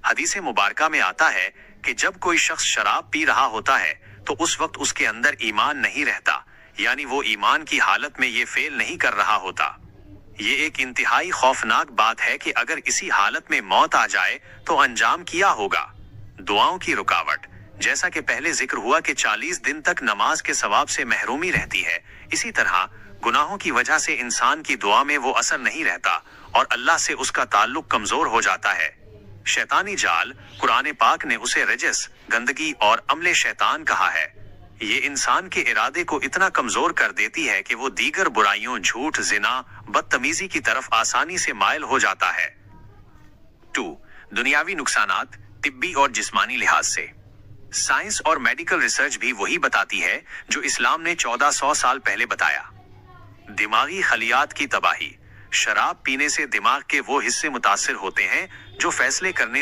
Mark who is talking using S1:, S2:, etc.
S1: حدیث مبارکہ میں آتا ہے کہ جب کوئی شخص شراب پی رہا ہوتا ہے تو اس وقت اس کے اندر ایمان نہیں رہتا، یعنی وہ ایمان کی حالت میں یہ فعل نہیں کر رہا ہوتا۔ یہ ایک انتہائی خوفناک بات ہے کہ اگر اسی حالت میں موت آ جائے تو انجام کیا ہوگا۔ دعاؤں کی رکاوٹ، جیسا کہ پہلے ذکر ہوا کہ 40 دن تک نماز کے ثواب سے محرومی رہتی ہے، اسی طرح گناہوں کی وجہ سے انسان کی دعا میں وہ اثر نہیں رہتا اور اللہ سے اس کا تعلق کمزور ہو جاتا ہے۔ شیطانی جال، قرآن پاک نے اسے رجس، گندگی اور عمل شیطان کہا ہے۔ یہ انسان کے ارادے کو اتنا کمزور کر دیتی ہے کہ وہ دیگر برائیوں، جھوٹ، زنا، بدتمیزی کی طرف آسانی سے مائل ہو جاتا ہے۔ 2. دنیاوی نقصانات، طبی اور جسمانی لحاظ سے۔ سائنس اور میڈیکل ریسرچ بھی وہی بتاتی ہے جو اسلام نے 1400 سال پہلے بتایا۔ دماغی خلیات کی تباہی، شراب پینے سے دماغ کے وہ حصے متاثر ہوتے ہیں جو فیصلے کرنے